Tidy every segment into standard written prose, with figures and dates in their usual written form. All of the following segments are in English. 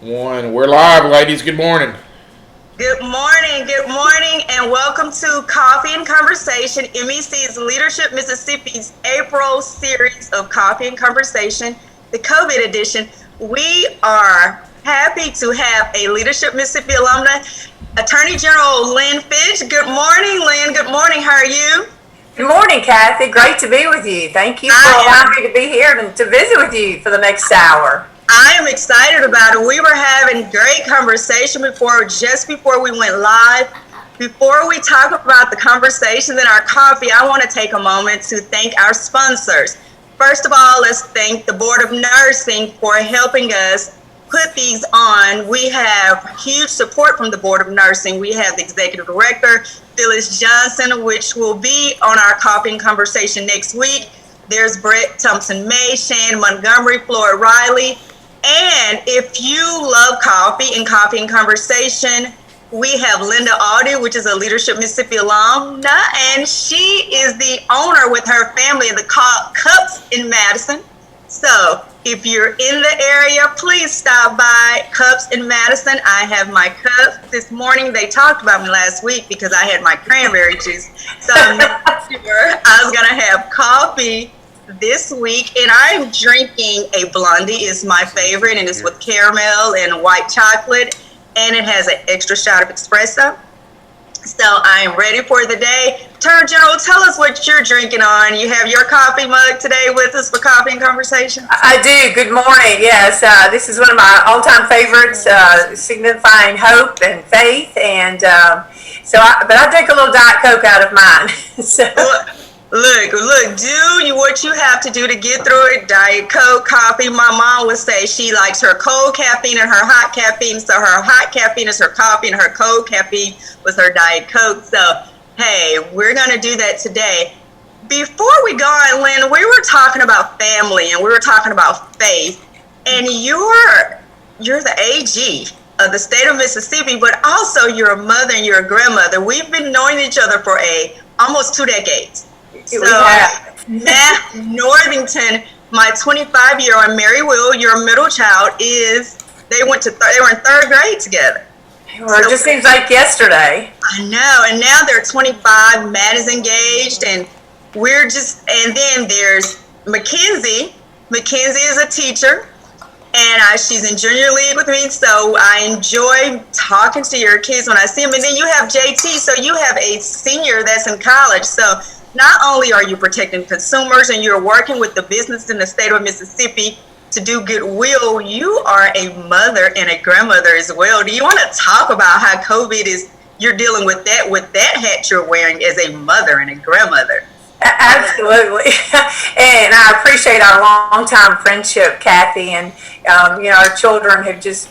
One. We're live, ladies. Good morning. Good morning, and welcome to Coffee and Conversation, MEC's Leadership Mississippi's April series of Coffee and Conversation, the COVID edition. We are happy to have a Leadership Mississippi alumna, Attorney General Lynn Fitch. Good morning, Lynn. Good morning. How are you? Good morning, Cathy. Great to be with you. Thank you for allowing me to be here and to visit with you for the next hour. I am excited about it. We were having great conversation just before we went live. Before we talk about the conversations in our coffee, I want to take a moment to thank our sponsors. First of all, let's thank the Board of Nursing for helping us put these on. We have huge support from the Board of Nursing. We have the Executive Director, Phyllis Johnson, which will be on our Coffee and Conversation next week. There's Brett Thompson-May, Shan Montgomery, Floyd Riley. And if you love coffee and conversation, we have Linda Audie, which is a Leadership Mississippi alumna, and she is the owner with her family of the Cups in Madison. So if you're in the area, please stop by Cups in Madison. I have my cups. This morning they talked about me last week because I had my cranberry juice. So I'm not sure I was going to have coffee this week, and I'm drinking a Blondie. Is my favorite, and it's with caramel and white chocolate, and it has an extra shot of espresso. So I am ready for the day. Attorney General, tell us what you're drinking on. You have your coffee mug today with us for Coffee and Conversation? I do. Good morning. Yes, this is one of my all-time favorites, signifying hope and faith, and but I drink a little Diet Coke out of mine. So. Look, do what you have to do to get through it. Diet Coke, coffee. My mom would say she likes her cold caffeine and her hot caffeine. So her hot caffeine is her coffee and her cold caffeine was her Diet Coke. So, hey, we're going to do that today. Before we go on, Lynn, we were talking about family and we were talking about faith. And you're the AG of the state of Mississippi, but also you're a mother and you're a grandmother. We've been knowing each other for almost 2 decades. So, Cathy Northington, my 25-year-old, and Mary Will, your middle child, they were in third grade together. Well, it just seems like yesterday. I know, and now they're 25. Matt is engaged, and and then there's Mackenzie. Mackenzie is a teacher, and she's in junior league with me, so I enjoy talking to your kids when I see them. And then you have JT, so you have a senior that's in college, so not only are you protecting consumers and you're working with the business in the state of Mississippi to do goodwill, you are a mother and a grandmother as well. Do you want to talk about how you're dealing with that hat you're wearing as a mother and a grandmother? Absolutely. And I appreciate our long-time friendship, Cathy, and our children have just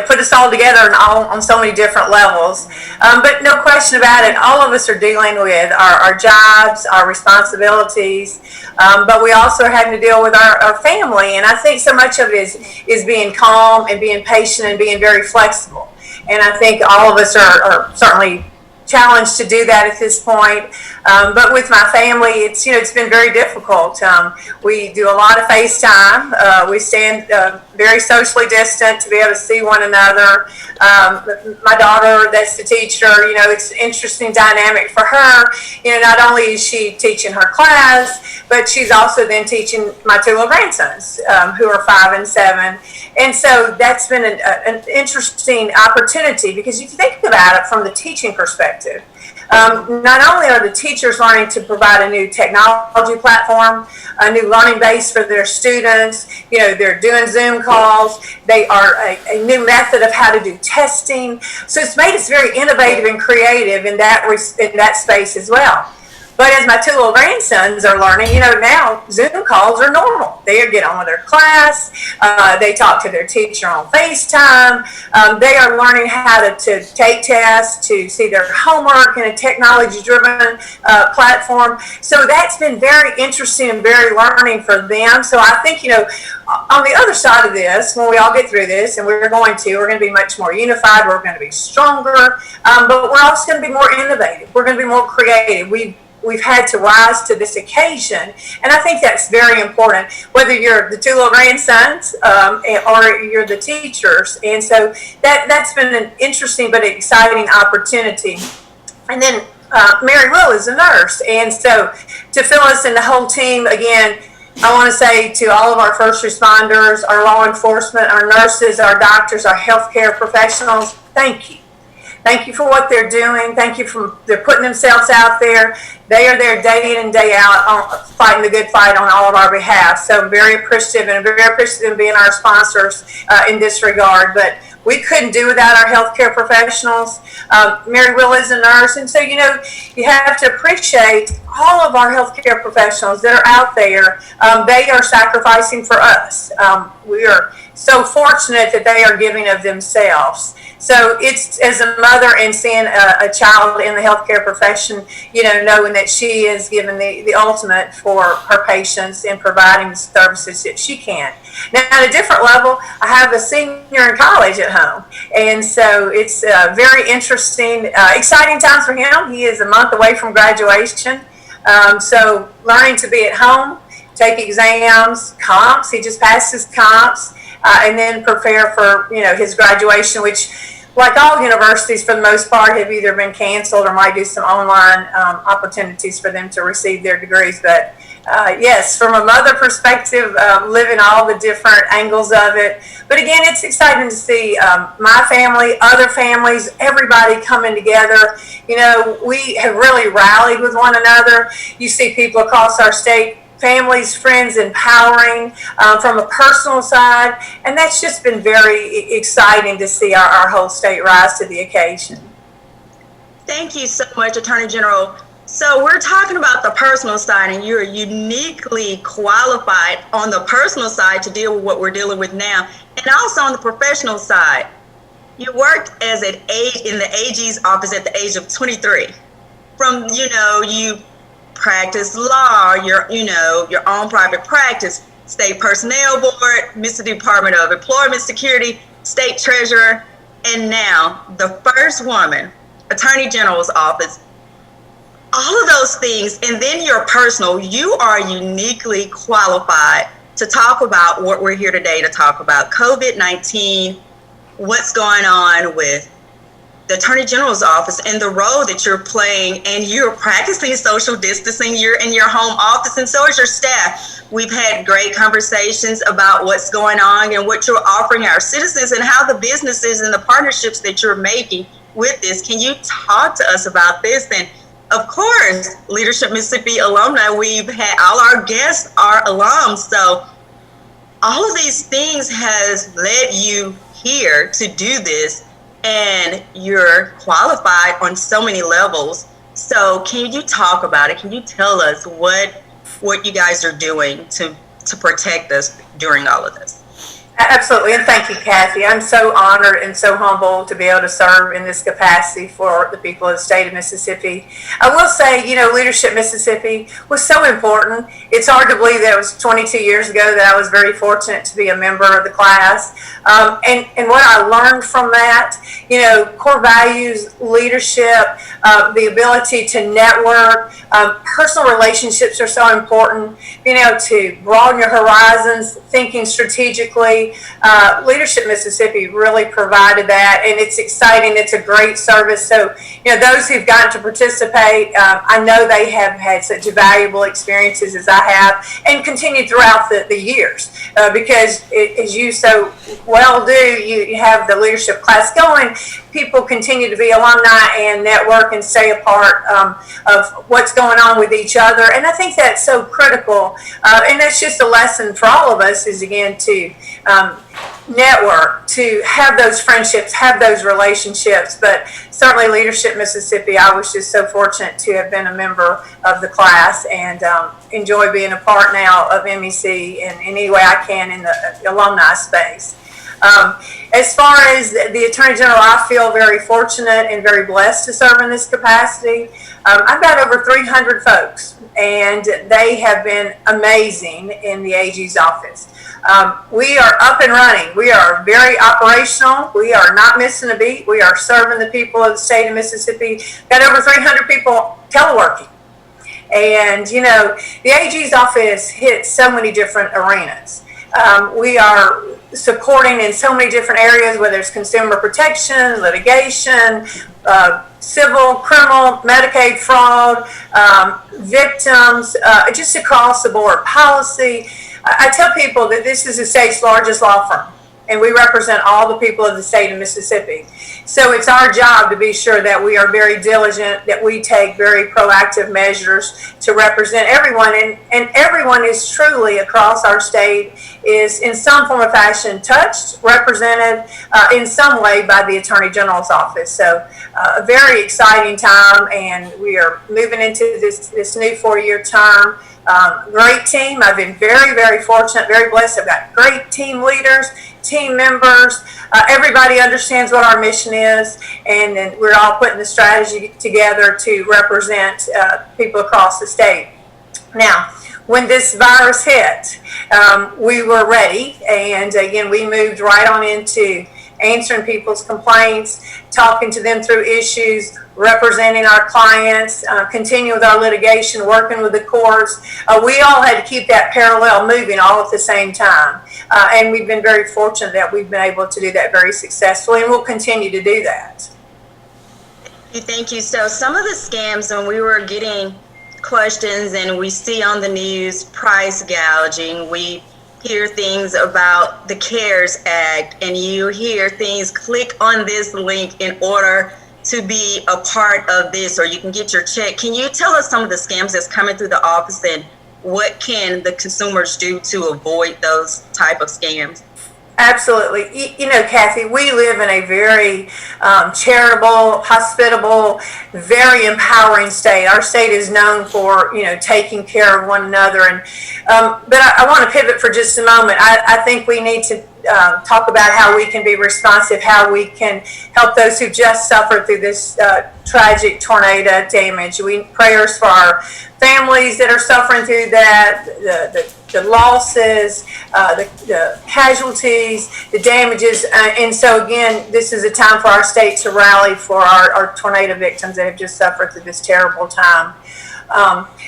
put us all together on so many different levels. But no question about it, all of us are dealing with our jobs, our responsibilities, but we also are having to deal with our family. And I think so much of it is being calm and being patient and being very flexible. And I think all of us are certainly challenged to do that at this point. But with my family, it's been very difficult. We do a lot of FaceTime. We stand very socially distant to be able to see one another. My daughter, that's the teacher, it's an interesting dynamic for her. Not only is she teaching her class, but she's also then teaching my two little grandsons, who are 5 and 7. And so that's been an interesting opportunity, because if you think about it from the teaching perspective, not only are the teachers learning to provide a new technology platform, a new learning base for their students, they're doing Zoom calls, they are a new method of how to do testing. So it's made us very innovative and creative in that space as well. But as my two little grandsons are learning, now Zoom calls are normal. They get on with their class. They talk to their teacher on FaceTime. They are learning how to take tests, to see their homework in a technology-driven platform. So that's been very interesting and very learning for them. So I think, on the other side of this, when we all get through this, and we're going to be much more unified. We're going to be stronger, but we're also going to be more innovative. We're going to be more creative. we've had to rise to this occasion. And I think that's very important, whether you're the two little grandsons or you're the teachers. And so that's been an interesting but exciting opportunity. And then Mary Will is a nurse. And so to fill us and the whole team, again, I want to say to all of our first responders, our law enforcement, our nurses, our doctors, our healthcare professionals, thank you. Thank you for what they're doing. Thank you for they're putting themselves out there. They are there day in and day out fighting the good fight on all of our behalf. So I'm very appreciative, and very appreciative of being our sponsors in this regard. But we couldn't do without our healthcare professionals. Mary Will is a nurse, and so you have to appreciate all of our healthcare professionals that are out there. They are sacrificing for us. We are so fortunate that they are giving of themselves. So it's, as a mother and seeing a child in the healthcare profession, knowing that she is given the ultimate for her patients and providing the services that she can. Now, at a different level, I have a senior in college at home. And so it's very interesting, exciting times for him. He is a month away from graduation. So learning to be at home, take exams, comps, he just passed his comps, and then prepare for, his graduation, which, like all universities, for the most part, have either been canceled or might do some online opportunities for them to receive their degrees. But yes, from a mother perspective, living all the different angles of it. But again, it's exciting to see my family, other families, everybody coming together. We have really rallied with one another. You see people across our state, families, friends, empowering from a personal side, and that's just been very exciting to see our whole state rise to the occasion. Thank you so much, Attorney General. So we're talking about the personal side, and you're uniquely qualified on the personal side to deal with what we're dealing with now, and also on the professional side. You worked in the AG's office at the age of 23. From, you practice law, your own private practice, state personnel board, Mississippi Department of Employment Security, state treasurer, and now the first woman, Attorney General's office. All of those things, and then your personal, you are uniquely qualified to talk about what we're here today to talk about, COVID-19, what's going on with the Attorney General's office and the role that you're playing, and you're practicing social distancing. You're in your home office, and so is your staff. We've had great conversations about what's going on and what you're offering our citizens and how the businesses and the partnerships that you're making with this. Can you talk to us about this? And of course, Leadership Mississippi alumni, we've had all our guests are alums. So all of these things has led you here to do this, and you're qualified on so many levels. So can you talk about it? Can you tell us what you guys are doing to protect us during all of this? Absolutely, and thank you, Cathy. I'm so honored and so humbled to be able to serve in this capacity for the people of the state of Mississippi. I will say, Leadership Mississippi was so important. It's hard to believe that it was 22 years ago that I was very fortunate to be a member of the class. And what I learned from that, core values, leadership, the ability to network, personal relationships are so important, to broaden your horizons, thinking strategically. Leadership Mississippi really provided that, and it's exciting. It's a great service. So, those who've gotten to participate, I know they have had such valuable experiences as I have, and continue throughout the years, because as you so well do, you have the leadership class going. People continue to be alumni and network and stay a part of what's going on with each other, and I think that's so critical. And that's just a lesson for all of us, is again to network, to have those friendships, have those relationships. But certainly Leadership Mississippi, I was just so fortunate to have been a member of the class, and enjoy being a part now of MEC in any way I can in the alumni space. As far as the Attorney General, I feel very fortunate and very blessed to serve in this capacity. I've got over 300 folks, and they have been amazing in the AG's office. We are up and running. We are very operational. We are not missing a beat. We are serving the people of the state of Mississippi. Got over 300 people teleworking. And, you know, the AG's office hits so many different arenas. We are supporting in so many different areas, whether it's consumer protection, litigation, civil, criminal, Medicaid fraud, victims, just across the board, policy. I tell people that this is the state's largest law firm, and we represent all the people of the state of Mississippi. So it's our job to be sure that we are very diligent, that we take very proactive measures to represent everyone. And everyone is truly across our state is in some form or fashion touched, represented in some way by the Attorney General's office. So a very exciting time, and we are moving into this new 4-year term. Great team. I've been very, very fortunate, very blessed. I've got great team leaders, team members. Everybody understands what our mission is, and then we're all putting the strategy together to represent people across the state. Now, when this virus hit, we were ready, and again, we moved right on into answering people's complaints, talking to them through issues, representing our clients, continuing with our litigation, working with the courts. We all had to keep that parallel moving all at the same time. And we've been very fortunate that we've been able to do that very successfully, and we'll continue to do that. Thank you. So some of the scams, when we were getting questions and we see on the news price gouging, we hear things about the CARES Act, and you hear things, click on this link in order to be a part of this, or you can get your check. Can you tell us some of the scams that's coming through the office, and what can the consumers do to avoid those type of scams? Absolutely. You know, Kathy, we live in a very charitable, hospitable, very empowering state. Our state is known for, you know, taking care of one another. And but I want to pivot for just a moment. I think we need to talk about how we can be responsive, how we can help those who just suffered through this tragic tornado damage. Prayers for our families that are suffering through that, the losses, the casualties, the damages. And so again, this is a time for our state to rally for our tornado victims that have just suffered through this terrible time.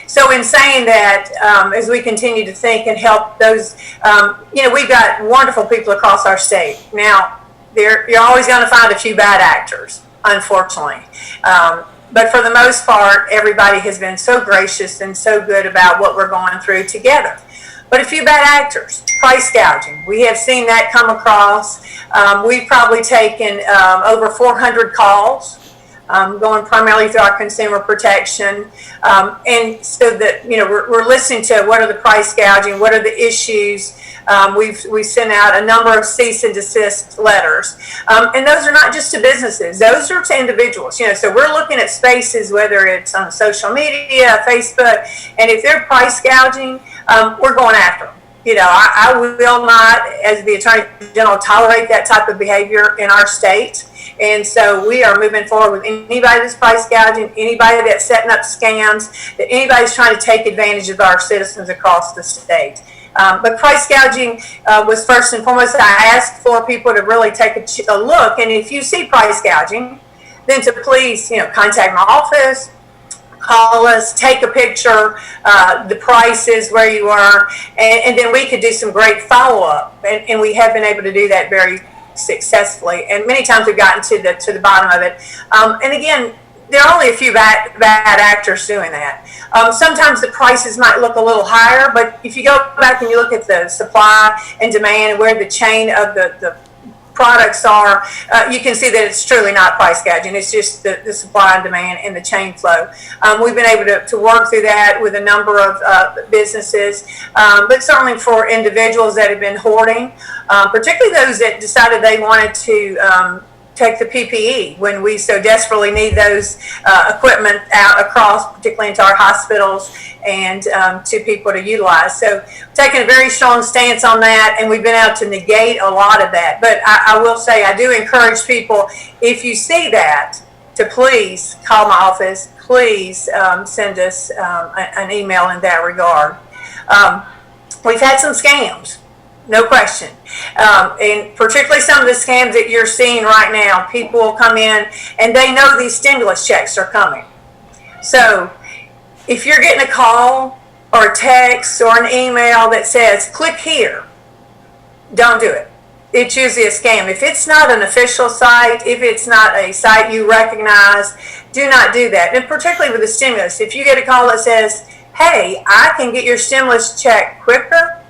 So in saying that, as we continue to think and help those, you know, we've got wonderful people across our state. Now, you're always going to find a few bad actors, unfortunately. But for the most part, everybody has been so gracious and so good about what we're going through together. But a few bad actors, price gouging. We have seen that come across. We've probably taken over 400 calls, going primarily through our consumer protection. And so that, you know, we're listening to what are the price gouging, what are the issues. We've sent out a number of cease and desist letters. And those are not just to businesses, those are to individuals. You know, so we're looking at spaces, whether it's on social media, Facebook, and if they're price gouging, we're going after them. You know, I will not, as the Attorney General, tolerate that type of behavior in our state. And so we are moving forward with anybody that's price gouging, anybody that's setting up scams, that anybody's trying to take advantage of our citizens across the state. But price gouging was first and foremost. I asked for people to really take a look, and if you see price gouging, then to please, you know, contact my office, call us, take a picture, the prices, where you are, and then we could do some great follow-up. And we have been able to do that very successfully, and many times we've gotten to the bottom of it. And again, there are only a few bad actors doing that. Sometimes the prices might look a little higher, but if you go back and you look at the supply and demand and where the chain of the products are, you can see that it's truly not price gouging. It's just the supply and demand and the chain flow. We've been able to work through that with a number of businesses, but certainly for individuals that have been hoarding, particularly those that decided they wanted to take the PPE when we so desperately need those equipment out across, particularly into our hospitals and to people to utilize. So taking a very strong stance on that, and we've been able to negate a lot of that. But I will say, I do encourage people, if you see that, to please call my office, please send us an email in that regard. We've had some scams. No question. And particularly some of the scams that you're seeing right now, people will come in and they know these stimulus checks are coming. So if you're getting a call or a text or an email that says, click here, don't do it. It's usually a scam. If it's not an official site, if it's not a site you recognize, do not do that. And particularly with the stimulus, if you get a call that says, hey, I can get your stimulus check quicker,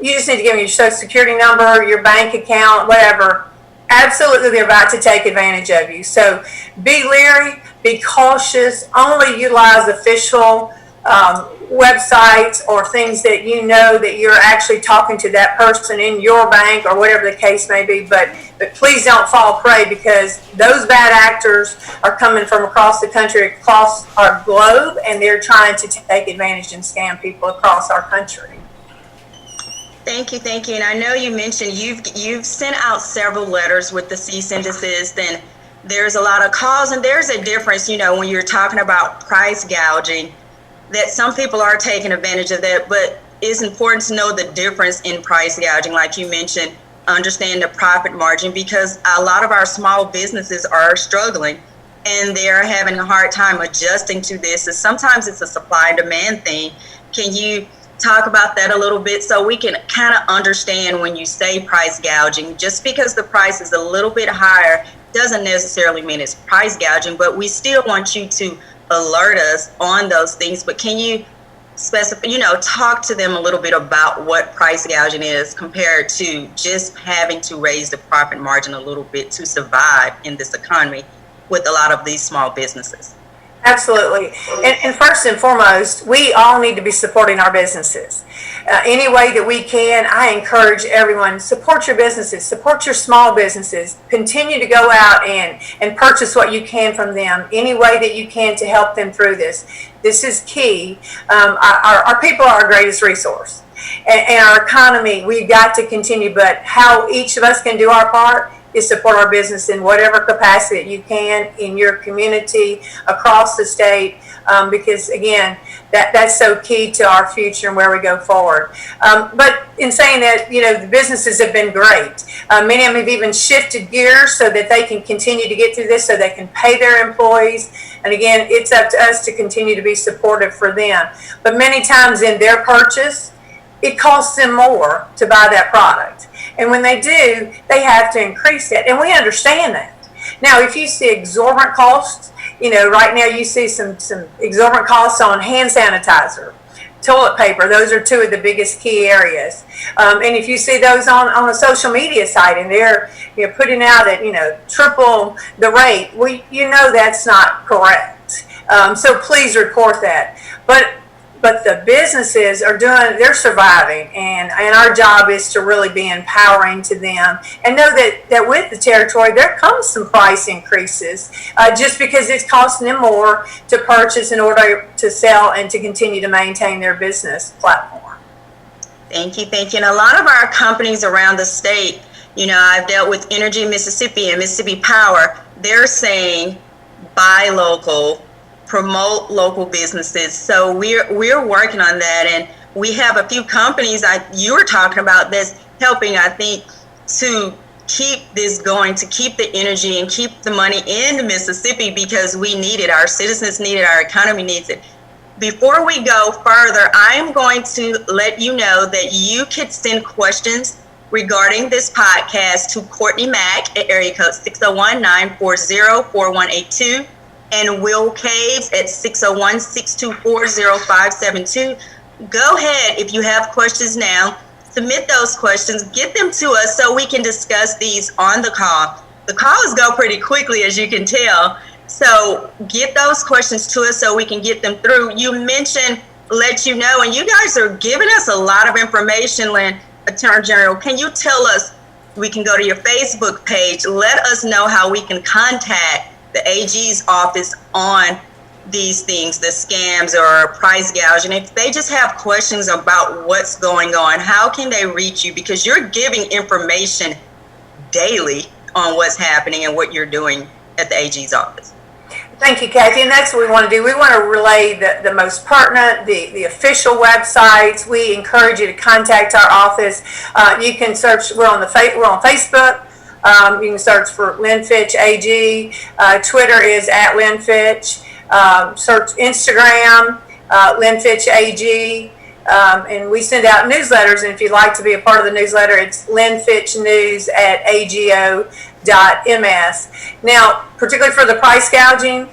you just need to give me your social security number, your bank account, whatever. Absolutely, they're about to take advantage of you. So be leery, be cautious, only utilize official websites or things that you know that you're actually talking to that person in your bank or whatever the case may be. But please don't fall prey, because those bad actors are coming from across the country, across our globe, and they're trying to take advantage and scam people across our country. Thank you. And I know you mentioned you've sent out several letters with the cease and desist, and there's a lot of calls, and there's a difference, when you're talking about price gouging, that some people are taking advantage of that, but it's important to know the difference in price gouging. Like you mentioned, understand the profit margin, because a lot of our small businesses are struggling and they're having a hard time adjusting to this. And sometimes it's a supply and demand thing. Can you talk about that a little bit so we can kind of understand when you say price gouging? Just because the price is a little bit higher doesn't necessarily mean it's price gouging, but we still want you to alert us on those things. But can you specify, talk to them a little bit about what price gouging is compared to just having to raise the profit margin a little bit to survive in this economy with a lot of these small businesses? Absolutely. And first and foremost, we all need to be supporting our businesses. Any way that we can, I encourage everyone, support your businesses, support your small businesses. Continue to go out and purchase what you can from them, any way that you can to help them through this. This is key. Our people are our greatest resource. And our economy, we've got to continue, but how each of us can do our part is support our business in whatever capacity that you can in your community, across the state, because again, that's so key to our future and where we go forward. But in saying that, the businesses have been great. Many of them have even shifted gears so that they can continue to get through this, so they can pay their employees. And again, it's up to us to continue to be supportive for them. But many times in their purchase, it costs them more to buy that product. And when they do, they have to increase it. And we understand that. Now, if you see exorbitant costs, right now you see some exorbitant costs on hand sanitizer, toilet paper. Those are two of the biggest key areas. And if you see those on the social media site and they're putting out at triple the rate, that's not correct. So please report that. But the businesses they're surviving, and our job is to really be empowering to them and know that with the territory there comes some price increases just because it's costing them more to purchase in order to sell and to continue to maintain their business platform. Thank you. And a lot of our companies around the state, I've dealt with Energy Mississippi and Mississippi Power, they're saying buy local, promote local businesses. So we're working on that, and we have a few companies you were talking about that's helping, I think, to keep this going, to keep the energy and keep the money in Mississippi, because we need it, our citizens need it, our economy needs it. Before we go further, I am going to let you know that you could send questions regarding this podcast to Courtney Mack at area code 601-940-4182. and Will Caves at 601-624-0572. Go ahead, if you have questions now, submit those questions, get them to us so we can discuss these on the call. The calls go pretty quickly, as you can tell, so get those questions to us so we can get them through. You mentioned let you know, and you guys are giving us a lot of information, Lynn, Attorney General. Can you tell us, we can go to your Facebook page, let us know how we can contact the AG's office on these things, the scams or price gouging. If they just have questions about what's going on, how can they reach you? Because you're giving information daily on what's happening and what you're doing at the AG's office. Thank you, Cathy, and that's what we want to do. We want to relay the most pertinent, the official websites. We encourage you to contact our office. You can search. We're on Facebook. You can search for Lynn Fitch AG. Twitter is at Lynn Fitch. Search Instagram. Lynn Fitch AG. And we send out newsletters, and if you'd like to be a part of the newsletter, it's lynnfitchnews@ago.ms. Now, particularly for the price gouging,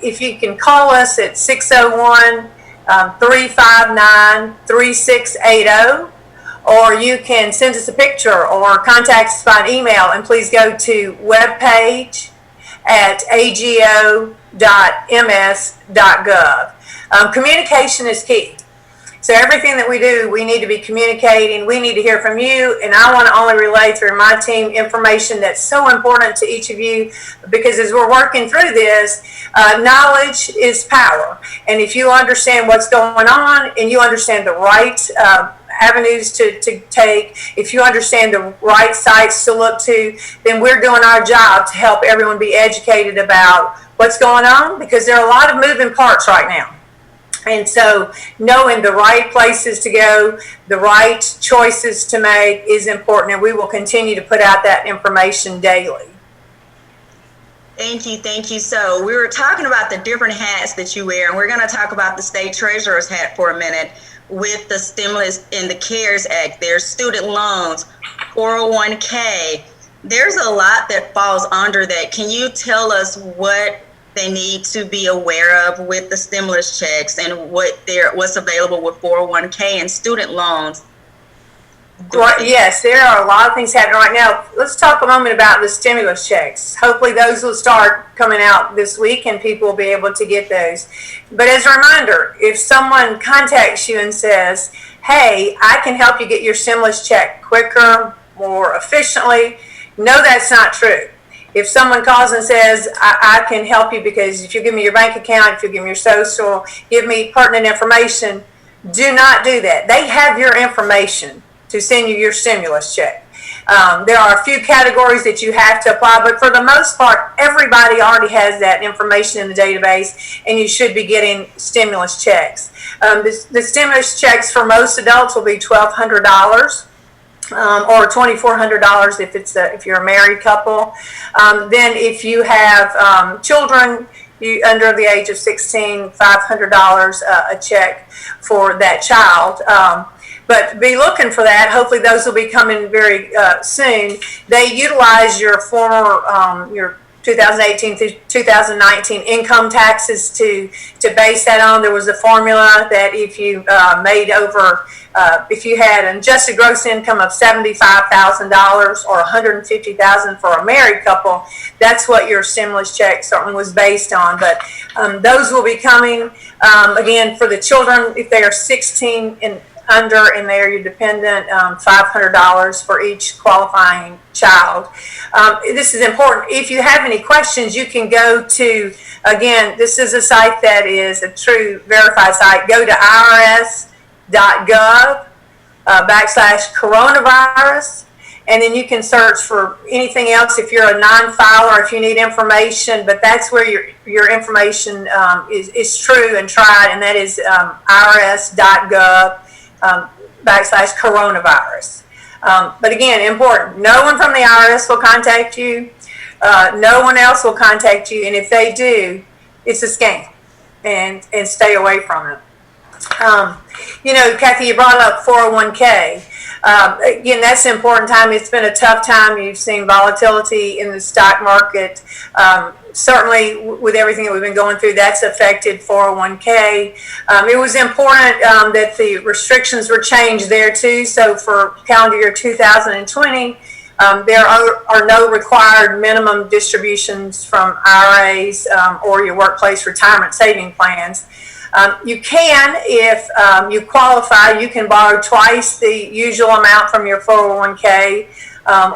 if you can call us at 601-359-3680, or you can send us a picture or contact us by email, and please go to webpage@ago.ms.gov. Communication is key. So everything that we do, we need to be communicating. We need to hear from you, and I want to only relay through my team information that's so important to each of you, because as we're working through this, knowledge is power. And if you understand what's going on and you understand the right avenues to take, if you understand the right sites to look to, then we're doing our job to help everyone be educated about what's going on, because there are a lot of moving parts right now. And so knowing the right places to go, the right choices to make is important, and we will continue to put out that information daily. Thank you, thank you. So we were talking about the different hats that you wear, and we're going to talk about the state treasurer's hat for a minute with the stimulus in the CARES Act. There's student loans, 401k. There's a lot that falls under that. Can you tell us what they need to be aware of with the stimulus checks and what's available with 401k and student loans? Yes, there are a lot of things happening right now. Let's talk a moment about the stimulus checks. Hopefully those will start coming out this week and people will be able to get those. But as a reminder, if someone contacts you and says, hey, I can help you get your stimulus check quicker, more efficiently, no, that's not true. If someone calls and says, I can help you because if you give me your bank account, if you give me your social, give me pertinent information, do not do that. They have your information to send you your stimulus check. There are a few categories that you have to apply, but for the most part, everybody already has that information in the database, and you should be getting stimulus checks. The stimulus checks for most adults will be $1,200. Or $2,400 if you're a married couple. Then if you have children under the age of 16, $500 a check for that child. But be looking for that. Hopefully those will be coming very soon. They utilize your former your 2018 through 2019 income taxes to base that on. There was a formula that if you made over, if you had an adjusted gross income of $75,000 or $150,000 for a married couple, that's what your stimulus check certainly was based on. But those will be coming. Again, for the children, if they are 16 and under and they are your dependent, $500 for each qualifying child. This is important. If you have any questions, you can go to, again, this is a site that is a true verified site. Go to irs.gov /coronavirus, and then you can search for anything else if you're a non-filer, if you need information, but that's where your information is true and tried, and that is irs.gov /coronavirus. But again, important, no one from the IRS will contact you. No one else will contact you. And if they do, it's a scam, and stay away from it. You know, Cathy, you brought up 401k. Again, that's an important time. It's been a tough time. You've seen volatility in the stock market. Certainly with everything that we've been going through, that's affected 401k. It was important that the restrictions were changed there too. So for calendar year 2020, there are no required minimum distributions from IRAs or your workplace retirement saving plans. You can, if you qualify, you can borrow twice the usual amount from your 401k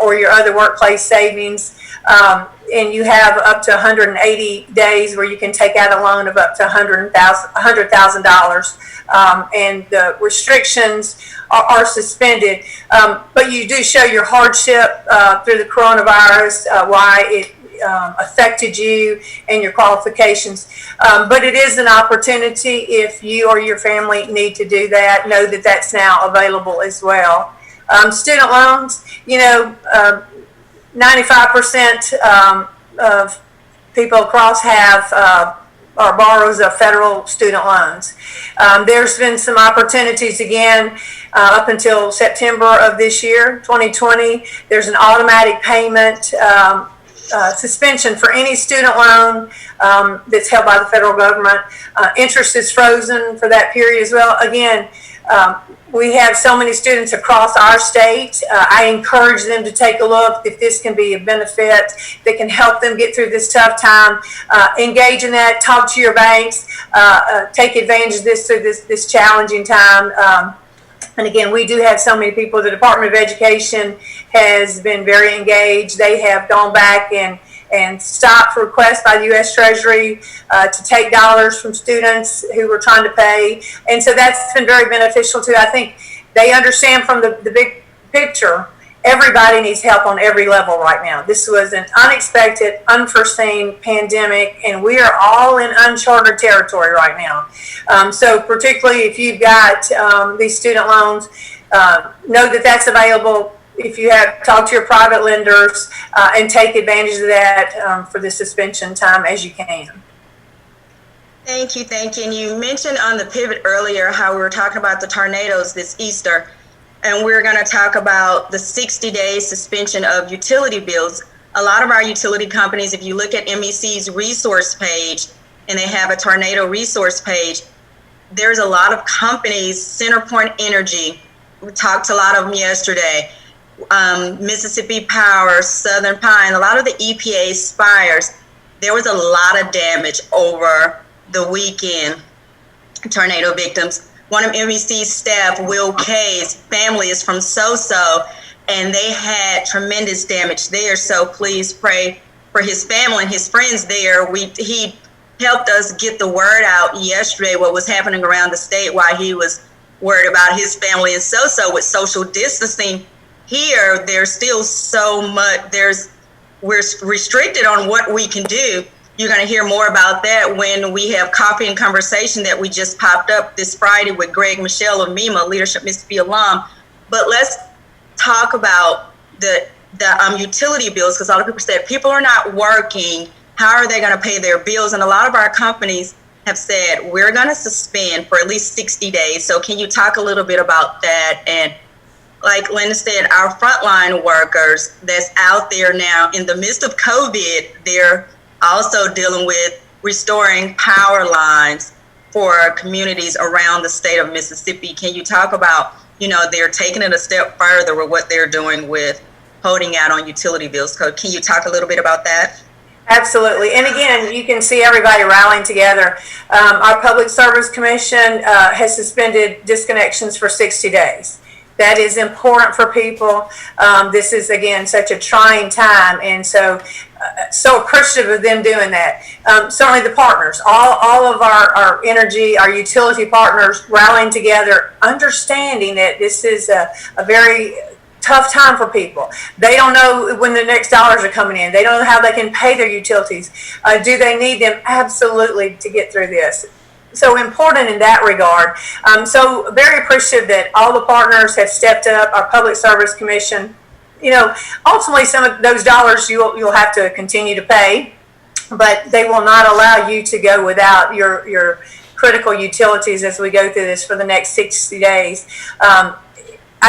or your other workplace savings. And you have up to 180 days where you can take out a loan of up to $100,000. And the restrictions are suspended. But you do show your hardship through the coronavirus, why it affected you and your qualifications. But it is an opportunity if you or your family need to do that. Know that that's now available as well. Student loans, you know, 95% of people across have or borrows of federal student loans. There's been some opportunities again up until September of this year, 2020. There's an automatic payment suspension for any student loan that's held by the federal government. Interest is frozen for that period as well. Again, we have so many students across our state. I encourage them to take a look if this can be a benefit that can help them get through this tough time. Engage in that, talk to your banks, take advantage of this through this challenging time. And again, we do have so many people. The Department of Education has been very engaged. They have gone back and stopped requests by the U.S. Treasury to take dollars from students who were trying to pay. And so that's been very beneficial too. I think they understand from the big picture, everybody needs help on every level right now. This was an unexpected, unforeseen pandemic, and we are all in uncharted territory right now. So particularly if you've got these student loans, know that that's available. If you have, talk to your private lenders and take advantage of that for the suspension time as you can. Thank you, thank you. And you mentioned on the pivot earlier how we were talking about the tornadoes this Easter, and we're going to talk about the 60-day suspension of utility bills. A lot of our utility companies, if you look at MEC's resource page, and they have a tornado resource page, there's a lot of companies, CenterPoint Energy, we talked to a lot of them yesterday, Mississippi Power, Southern Pine, a lot of the EPA spires. There was a lot of damage over the weekend, tornado victims. One of MEC's staff, Will Kay's family is from So-So, and they had tremendous damage there. So please pray for his family and his friends there. He helped us get the word out yesterday, what was happening around the state while he was worried about his family in So-So with social distancing. Here, there's still so much, we're restricted on what we can do. You're going to hear more about that when we have Coffee and Conversation that we just popped up this Friday with Greg Michelle of MEMA, Leadership Mississippi alum. But let's talk about the utility bills, because a lot of people said people are not working. How are they going to pay their bills? And a lot of our companies have said, we're going to suspend for at least 60 days. So can you talk a little bit about that? And like Linda said, our frontline workers that's out there now in the midst of COVID, they're also dealing with restoring power lines for communities around the state of Mississippi. Can you talk about, they're taking it a step further with what they're doing with holding out on utility bills? So can you talk a little bit about that? Absolutely. And again, you can see everybody rallying together. Our Public Service Commission has suspended disconnections for 60 days. That is important for people. This is, again, such a trying time, and so appreciative of them doing that. Certainly the partners, all of our energy, our utility partners rallying together, understanding that this is a very tough time for people. They don't know when the next dollars are coming in. They don't know how they can pay their utilities. Do they need them? Absolutely, to get through this. So important in that regard. So very appreciative that all the partners have stepped up. Our Public Service Commission, ultimately some of those dollars you'll have to continue to pay, but they will not allow you to go without your critical utilities as we go through this for the next 60 days. I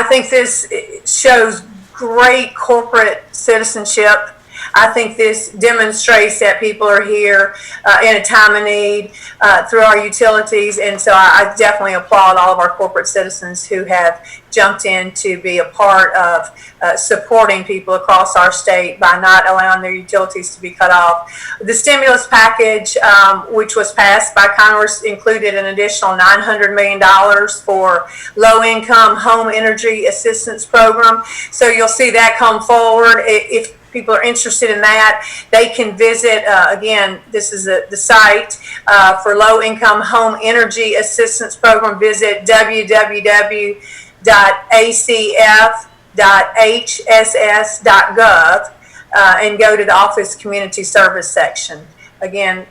think this shows great corporate citizenship. I think this demonstrates that people are here in a time of need through our utilities, and so I definitely applaud all of our corporate citizens who have jumped in to be a part of supporting people across our state by not allowing their utilities to be cut off. The stimulus package, which was passed by Congress, included an additional $900 million for low-income home energy assistance program. So you'll see that come forward. If people are interested in that, they can visit, again, this is the site for low-income home energy assistance program. Visit www.acf.hss.gov and go to the Office Community Service section. Again,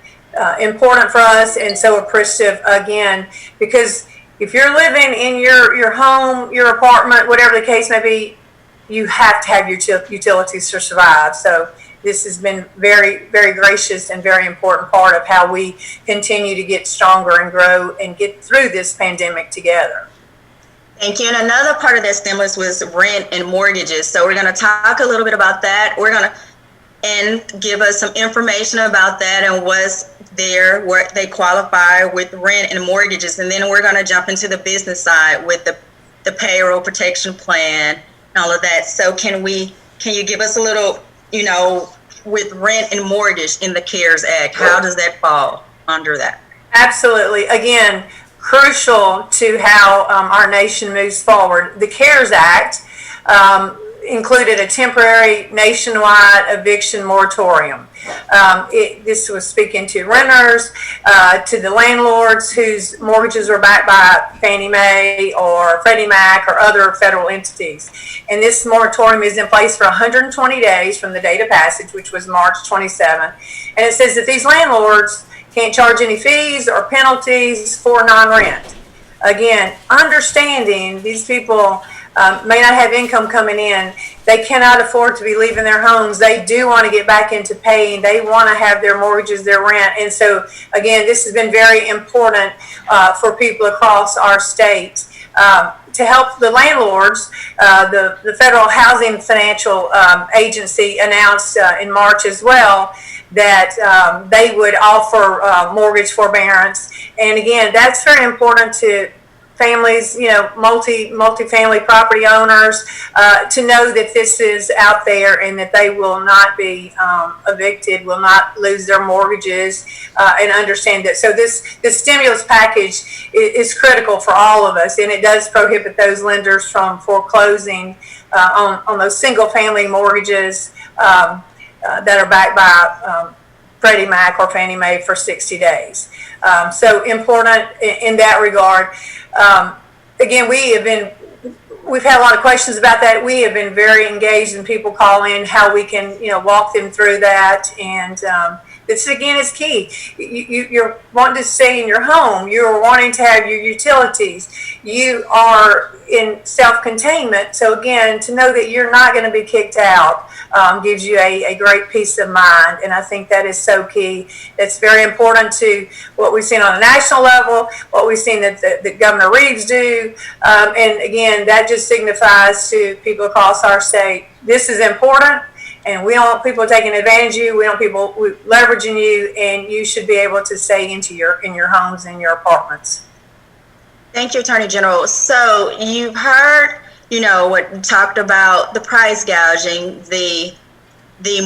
important for us, and so appreciative, again, because if you're living in your home, your apartment, whatever the case may be, you have to have your utilities to survive. So this has been very, very gracious and very important part of how we continue to get stronger and grow and get through this pandemic together. Thank you. And another part of that stimulus was rent and mortgages. So we're going to talk a little bit about that. We're going to and give us some information about that and what's there, where they qualify with rent and mortgages. And then we're going to jump into the business side with the payroll protection plan and all of that. So can you give us a little, with rent and mortgage in the CARES Act, how does that fall under that? Absolutely. Again, crucial to how our nation moves forward. The CARES Act included a temporary nationwide eviction moratorium. This was speaking to renters, to the landlords whose mortgages were backed by Fannie Mae or Freddie Mac or other federal entities. And this moratorium is in place for 120 days from the date of passage, which was March 27. And it says that these landlords can't charge any fees or penalties for non-rent. Again, understanding these people may not have income coming in. They cannot afford to be leaving their homes. They do want to get back into paying. They want to have their mortgages, their rent. And so, again, this has been very important for people across our state. To help the landlords, the Federal Housing Financial Agency announced in March as well that they would offer mortgage forbearance. And again, that's very important to families, multi-family property owners, to know that this is out there and that they will not be evicted, will not lose their mortgages, and understand that. So this stimulus package is critical for all of us, and it does prohibit those lenders from foreclosing on those single-family mortgages that are backed by Freddie Mac or Fannie Mae for 60 days. So important in that regard. Again, we've had a lot of questions about that. We have been very engaged in people calling how we can, walk them through that. And this, again, is key. You're wanting to stay in your home. You're wanting to have your utilities. You are in self-containment. So, again, to know that you're not going to be kicked out gives you a great peace of mind. And I think that is so key. It's very important to what we've seen on a national level, what we've seen that Governor Reeves do. And, again, that just signifies to people across our state, this is important. And we don't want people taking advantage of you. We don't want people leveraging you, and you should be able to stay in your homes and your apartments. Thank you, Attorney General. So you've heard, what we talked about, the price gouging, the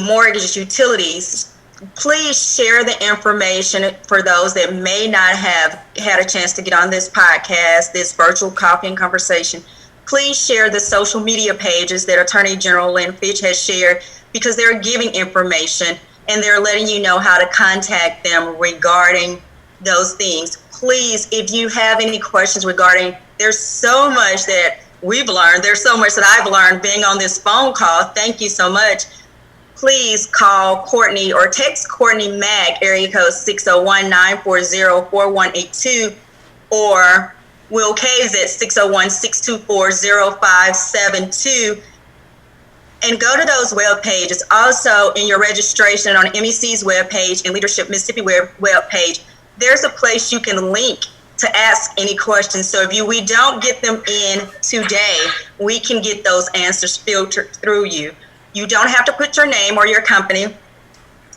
mortgage utilities. Please share the information for those that may not have had a chance to get on this podcast, this virtual coffee and conversation. Please share the social media pages that Attorney General Lynn Fitch has shared, because they're giving information and they're letting you know how to contact them regarding those things. Please, if you have any questions regarding, there's so much that we've learned. There's so much that I've learned being on this phone call. Thank you so much. Please call Courtney or text Courtney Mack, area code 601-940-4182, or Will Caves at 601-624-0572. And go to those web pages. Also, in your registration on MEC's webpage and Leadership Mississippi webpage, there's a place you can link to ask any questions. So if we don't get them in today, we can get those answers filtered through you. You don't have to put your name or your company,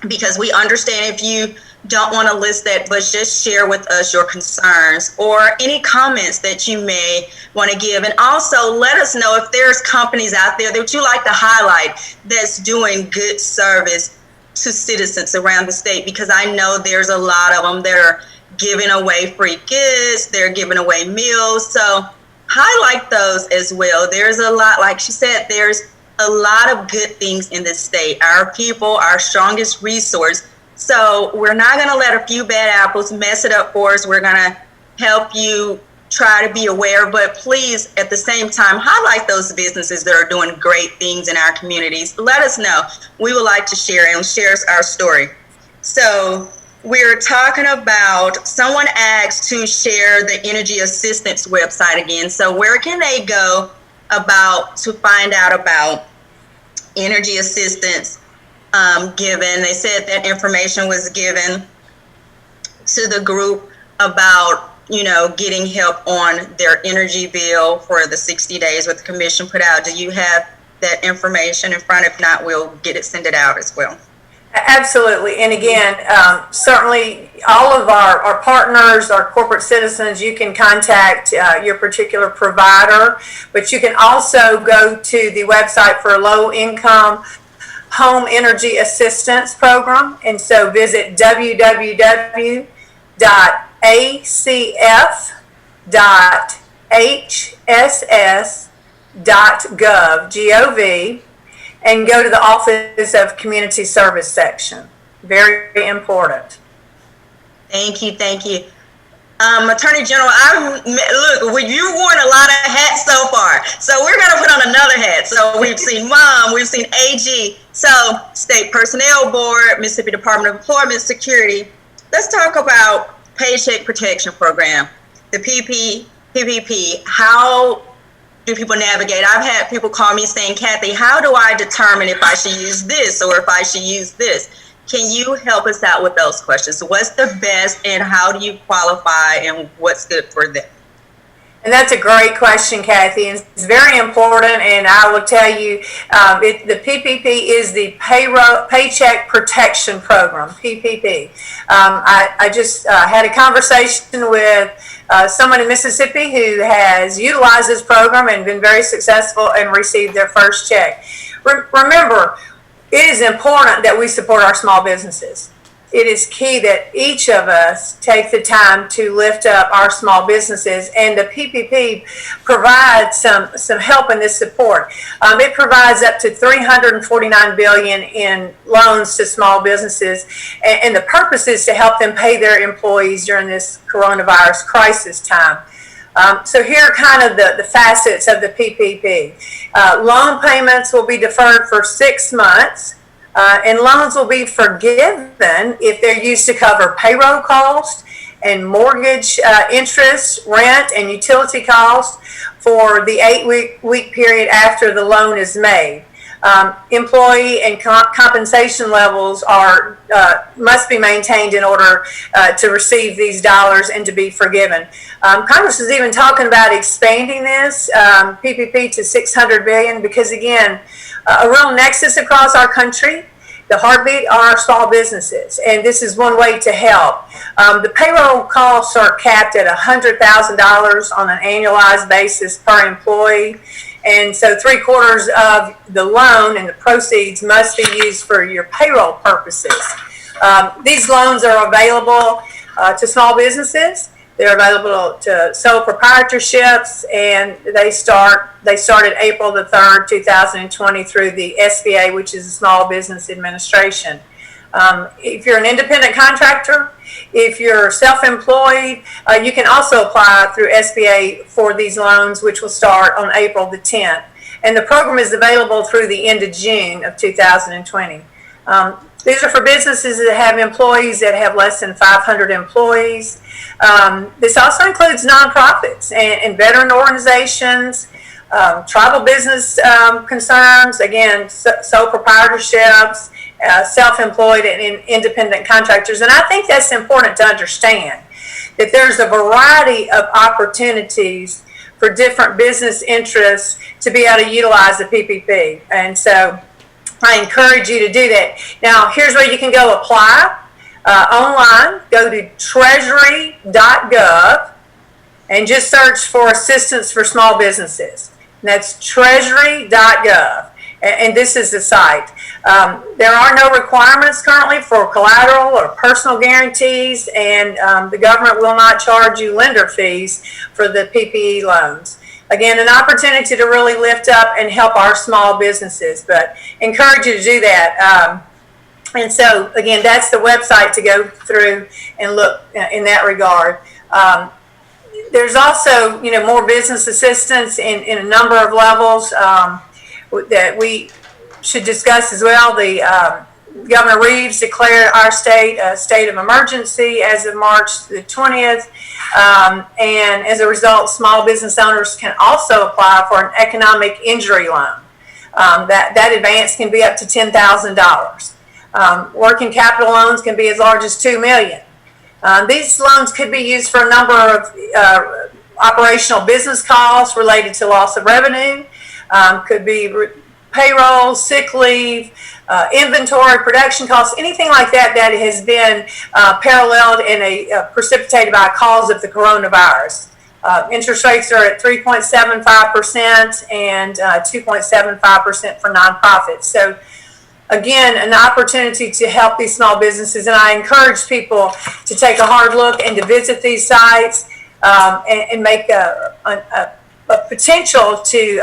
because we understand if you don't want to list that, but just share with us your concerns or any comments that you may want to give. And also let us know if there's companies out there that you like to highlight that's doing good service to citizens around the state, because I know there's a lot of them that are giving away free goods, they're giving away meals. So highlight those as well. There's a lot, like she said, there's a lot of good things in this state. Our people, our strongest resource. So we're not going to let a few bad apples mess it up for us. We're going to help you try to be aware, but please, at the same time, highlight those businesses that are doing great things in our communities. Let us know. We would like to share and share our story. So we're talking about, someone asked to share the energy assistance website again. So where can they go to find out about energy assistance given. They said that information was given to the group about, getting help on their energy bill for the 60 days what the commission put out. Do you have that information in front? If not, we'll send it out as well. Absolutely. And again, certainly all of our partners, our corporate citizens, you can contact your particular provider, but you can also go to the website for Low Income Home Energy Assistance Program. And so visit www.acf.hss.gov, and go to the Office of Community Service section. Very important. Thank you. Attorney General, look, you've worn a lot of hats so far, so we're going to put on another hat. So we've seen Mom, we've seen AG, so State Personnel Board, Mississippi Department of Employment Security. Let's talk about Paycheck Protection Program, the PPP. How do people navigate? I've had people call me saying, Cathy, how do I determine if I should use this or if I should use this? Can you help us out with those questions? What's the best and how do you qualify and what's good for them? And that's a great question, Cathy. It's very important, and I will tell you, the PPP is the Paycheck Protection Program, PPP. I just had a conversation with someone in Mississippi who has utilized this program and been very successful and received their first check. Remember, it is important that we support our small businesses. It is key that each of us take the time to lift up our small businesses, and the PPP provides some help in this support. It provides up to $349 billion in loans to small businesses, and the purpose is to help them pay their employees during this coronavirus crisis time. So here are kind of the facets of the PPP. Loan payments will be deferred for 6 months. And loans will be forgiven if they're used to cover payroll costs and mortgage interest, rent, and utility costs for the 8-week period after the loan is made. Employee and compensation levels must be maintained in order to receive these dollars and to be forgiven. Congress is even talking about expanding this PPP to $600 billion because, again, a real nexus across our country. The heartbeat are our small businesses, and this is one way to help. The payroll costs are capped at $100,000 on an annualized basis per employee, and so 3/4 of the loan and the proceeds must be used for your payroll purposes. These loans are available to small businesses. They're available to sole proprietorships, and they started April the 3rd, 2020 through the SBA, which is the Small Business Administration. If you're an independent contractor, if you're self-employed, you can also apply through SBA for these loans, which will start on April the 10th. And the program is available through the end of June of 2020. These are for businesses that have employees that have less than 500 employees. This also includes nonprofits and veteran organizations, tribal business concerns, again, sole proprietorships, self-employed and independent contractors. And I think that's important to understand, that there's a variety of opportunities for different business interests to be able to utilize the PPP. And so I encourage you to do that. Now, here's where you can go apply. Online, go to treasury.gov and just search for assistance for small businesses. And that's treasury.gov. And this is the site. There are no requirements currently for collateral or personal guarantees, and the government will not charge you lender fees for the PPE loans. Again, an opportunity to really lift up and help our small businesses, but encourage you to do that. And so, again, that's the website to go through and look in that regard. There's also, more business assistance in a number of levels that we should discuss as well. Governor Reeves declared our state a state of emergency as of March the 20th. And as a result, small business owners can also apply for an economic injury loan. That advance can be up to $10,000. Working capital loans can be as large as $2 million. These loans could be used for a number of operational business costs related to loss of revenue, could be payroll, sick leave, inventory, production costs, anything like that that has been paralleled and precipitated by a cause of the coronavirus. Interest rates are at 3.75% and 2.75% for nonprofits. So again, an opportunity to help these small businesses, and I encourage people to take a hard look and to visit these sites and make a potential to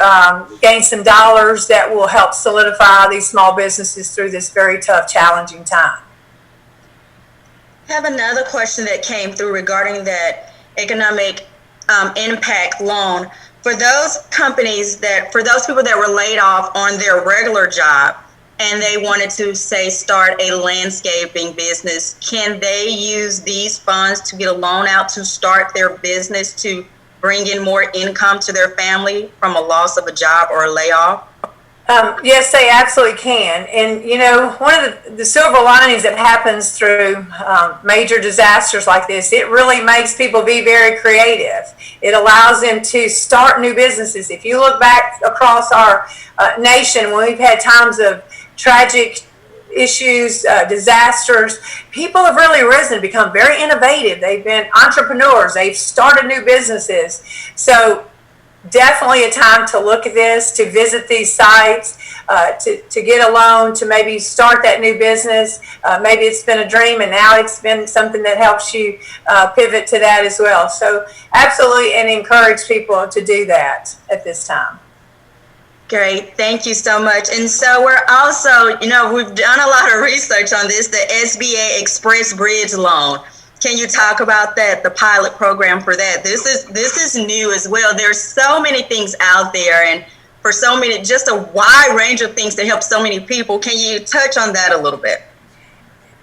gain some dollars that will help solidify these small businesses through this very tough, challenging time. I have another question that came through regarding that economic impact loan. For those companies for those people that were laid off on their regular job and they wanted to, say, start a landscaping business, can they use these funds to get a loan out to start their business to bring in more income to their family from a loss of a job or a layoff? Yes, they absolutely can. And, you know, one of the silver linings that happens through major disasters like this, it really makes people be very creative. It allows them to start new businesses. If you look back across our nation, when we've had times of tragic issues, disasters, people have really risen, become very innovative. They've been entrepreneurs. They've started new businesses. So definitely a time to look at this, to visit these sites, to get a loan, to maybe start that new business. Maybe it's been a dream and now it's been something that helps you pivot to that as well. So absolutely, and encourage people to do that at this time. Great, thank you so much. And so we're also, you know, we've done a lot of research on this, the SBA Express Bridge Loan. Can you talk about that, the pilot program for that? This is new as well. There's so many things out there, and for so many, just a wide range of things to help so many people. Can you touch on that a little bit?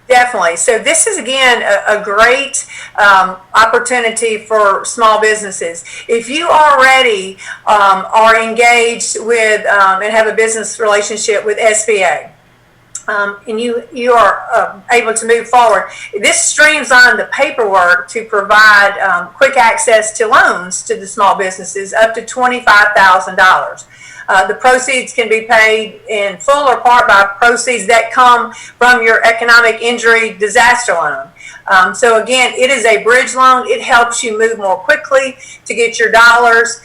Definitely. So this is, again, a great opportunity for small businesses. If you already are engaged with and have a business relationship with SBA, and you are able to move forward, this streamlines the paperwork to provide quick access to loans to the small businesses up to $25,000. The proceeds can be paid in full or part by proceeds that come from your economic injury disaster loan. So again, it is a bridge loan. It helps you move more quickly to get your dollars,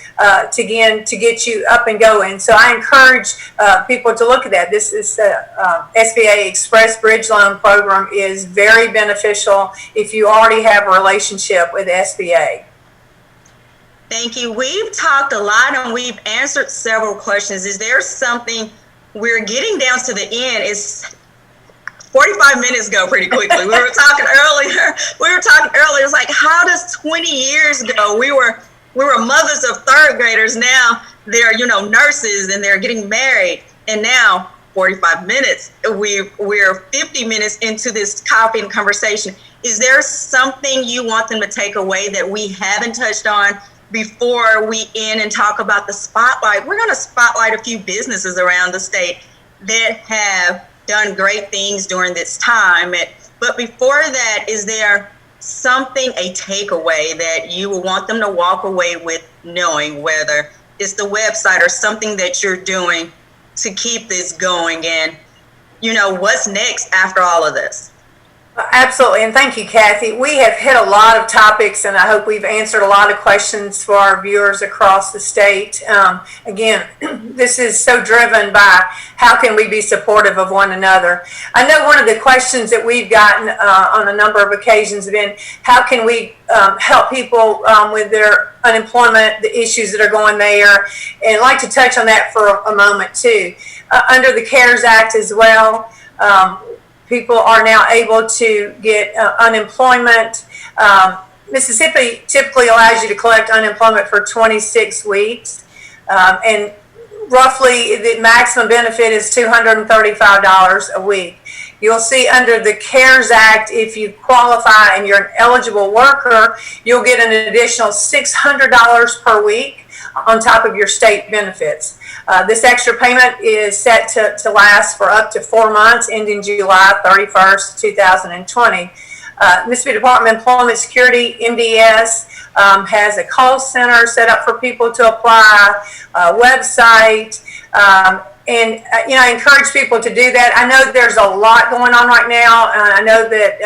to get you up and going. So I encourage people to look at that. This is SBA Express Bridge Loan Program is very beneficial if you already have a relationship with SBA. Thank you. We've talked a lot and we've answered several questions. Is there something, we're getting down to the end, is 45 minutes go pretty quickly. We were talking earlier, it's like, how does 20 years go? We were mothers of third graders. Now they're, nurses and they're getting married. And now 45 minutes, we're 50 minutes into this coffee and conversation. Is there something you want them to take away that we haven't touched on before we end and talk about the spotlight? We're going to spotlight a few businesses around the state that have done great things during this time. But before that, is there something, a takeaway that you will want them to walk away with, knowing, whether it's the website or something that you're doing to keep this going, and what's next after all of this? Absolutely, and thank you, Cathy. We have hit a lot of topics, and I hope we've answered a lot of questions for our viewers across the state. Again, this is so driven by how can we be supportive of one another. I know one of the questions that we've gotten on a number of occasions have been, how can we help people with their unemployment, the issues that are going there, and I'd like to touch on that for a moment too. Under the CARES Act as well, people are now able to get unemployment. Mississippi typically allows you to collect unemployment for 26 weeks. And roughly the maximum benefit is $235 a week. You'll see under the CARES Act, if you qualify and you're an eligible worker, you'll get an additional $600 per week on top of your state benefits. This extra payment is set to last for up to 4 months, ending July 31st, 2020. Mississippi Department of Employment Security, MDS, has a call center set up for people to apply, a website, and I encourage people to do that. I know there's a lot going on right now, and I know that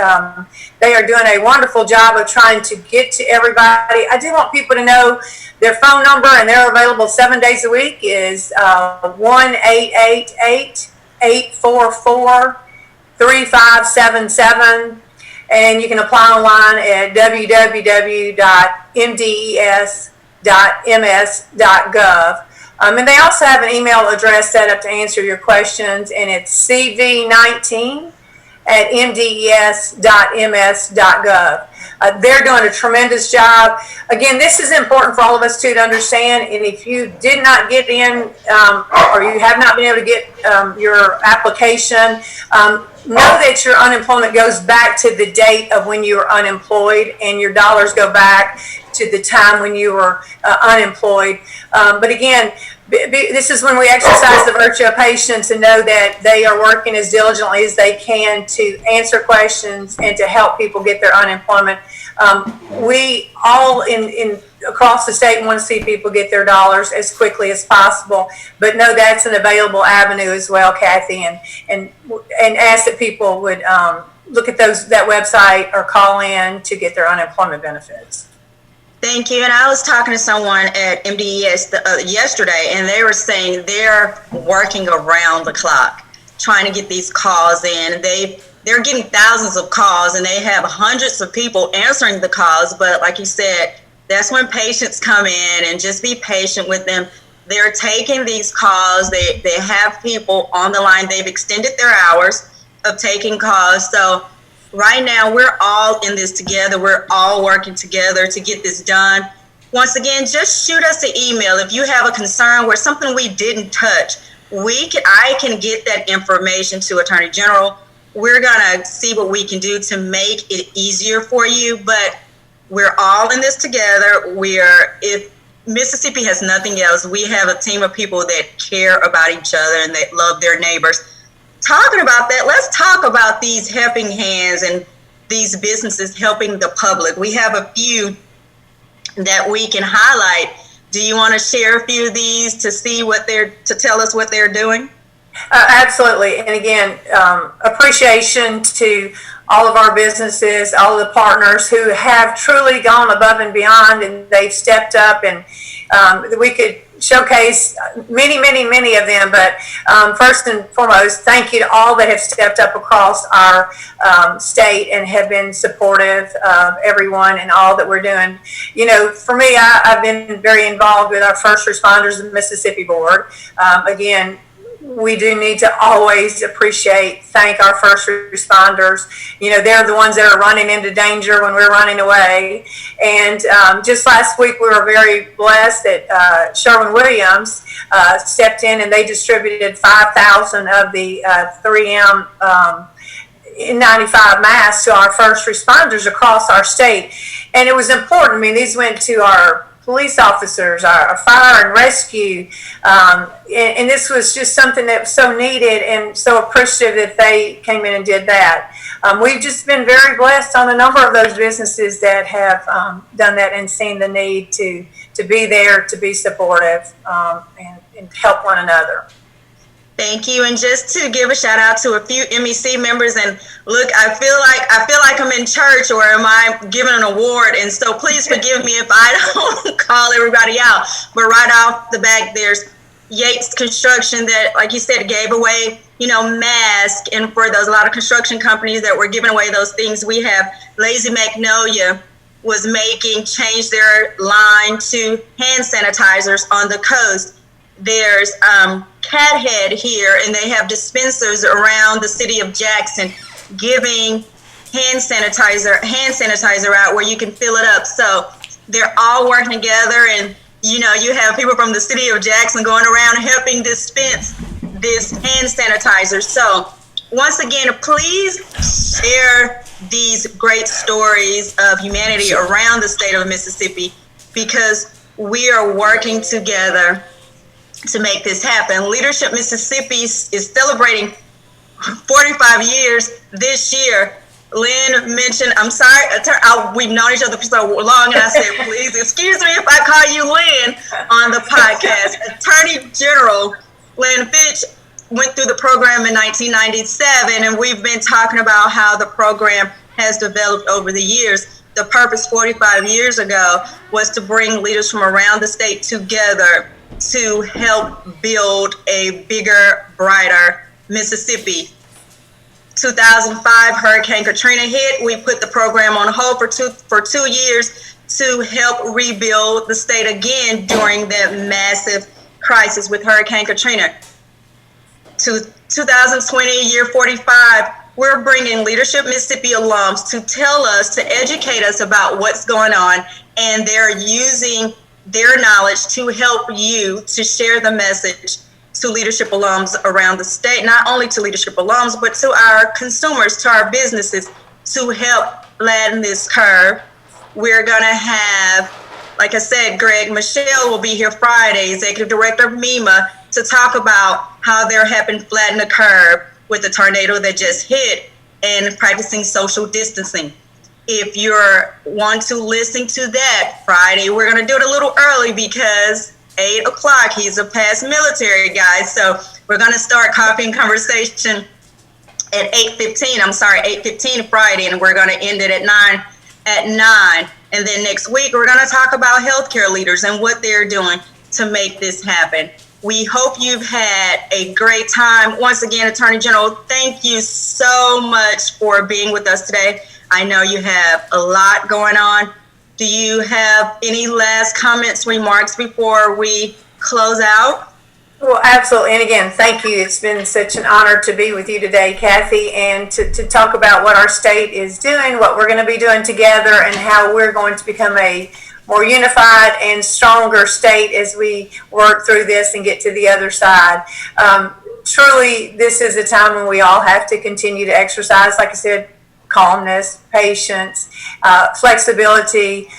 they are doing a wonderful job of trying to get to everybody. I do want people to know their phone number, and they're available 7 days a week, is 1-888-844-3577. And you can apply online at www.mdes.ms.gov. And they also have an email address set up to answer your questions, and it's cv19@mdes.ms.gov. They're doing a tremendous job. Again, this is important for all of us too to understand. And if you did not get in, or you have not been able to get your application, know that your unemployment goes back to the date of when you were unemployed, and your dollars go back to the time when you were unemployed. But again, this is when we exercise the virtue of patience and know that they are working as diligently as they can to answer questions and to help people get their unemployment. We all in across the state want to see people get their dollars as quickly as possible, but know that's an available avenue as well, Cathy, and ask that people would look at that website or call in to get their unemployment benefits. Thank you. And I was talking to someone at MDES yesterday, and they were saying they're working around the clock trying to get these calls in. They're getting thousands of calls, and they have hundreds of people answering the calls. But like you said, that's when patients come in, and just be patient with them. They're taking these calls. They have people on the line. They've extended their hours of taking calls. So right now, we're all in this together. We're all working together to get this done. Once again, just shoot us an email if you have a concern where something we didn't touch. I can get that information to Attorney General. We're gonna see what we can do to make it easier for you. But we're all in this together. If Mississippi has nothing else, we have a team of people that care about each other and that love their neighbors. Talking about that, let's talk about these helping hands and these businesses helping the public. We have a few that we can highlight. Do you want to share a few of these to tell us what they're doing? Absolutely. And again, appreciation to all of our businesses, all of the partners who have truly gone above and beyond, and they've stepped up, and we could showcase many of them. But first and foremost, thank you to all that have stepped up across our state and have been supportive of everyone and all that we're doing. For me, I've been very involved with our First Responders of Mississippi Board. Again, we do need to always thank our first responders. They're the ones that are running into danger when we're running away. And just last week, we were very blessed that Sherwin-Williams stepped in, and they distributed 5,000 of the 3M N95 masks to our first responders across our state. And it was important. These went to our police officers, our fire and rescue, and this was just something that was so needed, and so appreciative that they came in and did that. We've just been very blessed on a number of those businesses that have done that and seen the need to be there, to be supportive, and help one another. Thank you. And just to give a shout out to a few MEC members, and look, I feel like I'm in church, or am I giving an award? And so please forgive me if I don't call everybody out. But right off the back, there's Yates Construction that, like you said, gave away, masks. And for those, a lot of construction companies that were giving away those things, we have Lazy Magnolia was changed their line to hand sanitizers on the coast. There's Cathead here, and they have dispensers around the city of Jackson giving hand sanitizer out where you can fill it up. So they're all working together, and you have people from the city of Jackson going around helping dispense this hand sanitizer. So once again, please share these great stories of humanity around the state of Mississippi, because we are working together to make this happen. Leadership Mississippi is celebrating 45 years this year. Lynn mentioned, I'm sorry, we've known each other for so long, and I said, please excuse me if I call you Lynn on the podcast. Attorney General Lynn Fitch went through the program in 1997, and we've been talking about how the program has developed over the years. The purpose 45 years ago was to bring leaders from around the state together to help build a bigger, brighter Mississippi. 2005, Hurricane Katrina hit. We put the program on hold for two years to help rebuild the state again during that massive crisis with Hurricane Katrina. To 2020, year 45, we're bringing Leadership Mississippi alums to tell us, to educate us about what's going on, and they're using their knowledge to help you to share the message to leadership alums around the state, not only to leadership alums, but to our consumers, to our businesses, to help flatten this curve. We're gonna have, like I said, Greg Michelle will be here Friday, Executive Director of MEMA, to talk about how they're helping flatten the curve with the tornado that just hit and practicing social distancing. If you want to listen to that Friday, we're gonna do it a little early because 8 o'clock, he's a past military guy, so we're going to start Coffee and Conversation at 8:15 Friday, and we're going to end it at 9. And then next week, we're going to talk about healthcare leaders and what they're doing to make this happen. We hope you've had a great time. Once again, Attorney General, thank you so much for being with us today. I know you have a lot going on. Do you have any last comments, remarks before we close out? Well, absolutely. And again, thank you. It's been such an honor to be with you today, Cathy, and to talk about what our state is doing, what we're going to be doing together, and how we're going to become a more unified and stronger state as we work through this and get to the other side. Truly, this is a time when we all have to continue to exercise, like I said, calmness, patience, flexibility,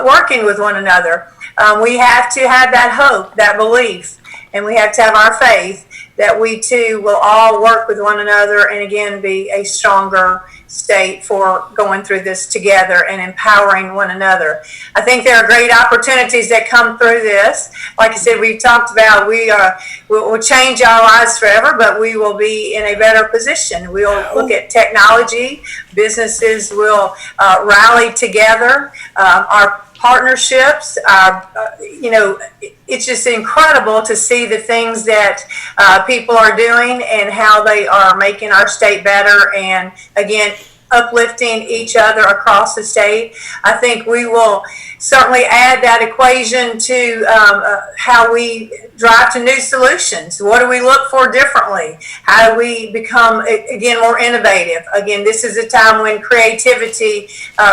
working with one another. We have to have that hope, that belief, and we have to have our faith that we too will all work with one another and again be a stronger state for going through this together and empowering one another. I think there are great opportunities that come through this. Like I said, we talked about we'll change our lives forever, but we will be in a better position. We'll look at technology. Businesses will rally together. Our partnerships, it's just incredible to see the things that people are doing and how they are making our state better and, again, uplifting each other across the state. I think we will certainly add that equation to how we drive to new solutions. What do we look for differently? How do we become, again, more innovative? Again, this is a time when creativity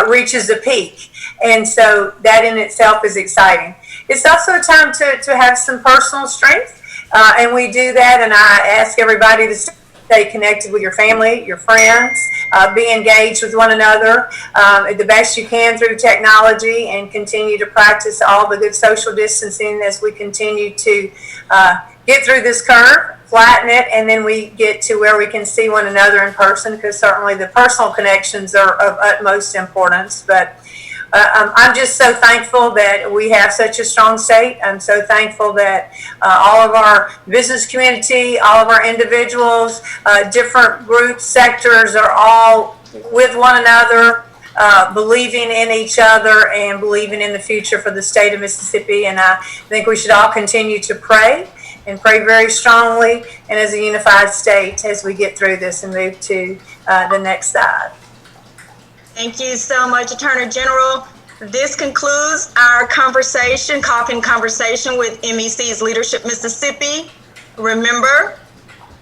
reaches a peak. And so that in itself is exciting. It's also a time to have some personal strength. And we do that. And I ask everybody to stay connected with your family, your friends, be engaged with one another the best you can through technology, and continue to practice all the good social distancing as we continue to get through this curve, flatten it, and then we get to where we can see one another in person, because certainly the personal connections are of utmost importance. But I'm just so thankful that we have such a strong state. I'm so thankful that all of our business community, all of our individuals, different groups, sectors are all with one another, believing in each other and believing in the future for the state of Mississippi. And I think we should all continue to pray and pray very strongly and as a unified state as we get through this and move to the next side. Thank you so much, Attorney General. This concludes our conversation, Coffee and Conversation with MEC's Leadership Mississippi. Remember,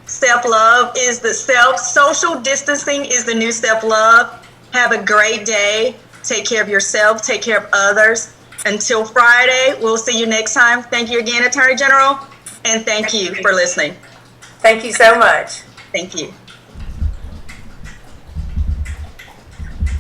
self-love is the self. Social distancing is the new self-love. Have a great day. Take care of yourself. Take care of others. Until Friday, we'll see you next time. Thank you again, Attorney General, and thank you for listening. Thank you so much. Thank you.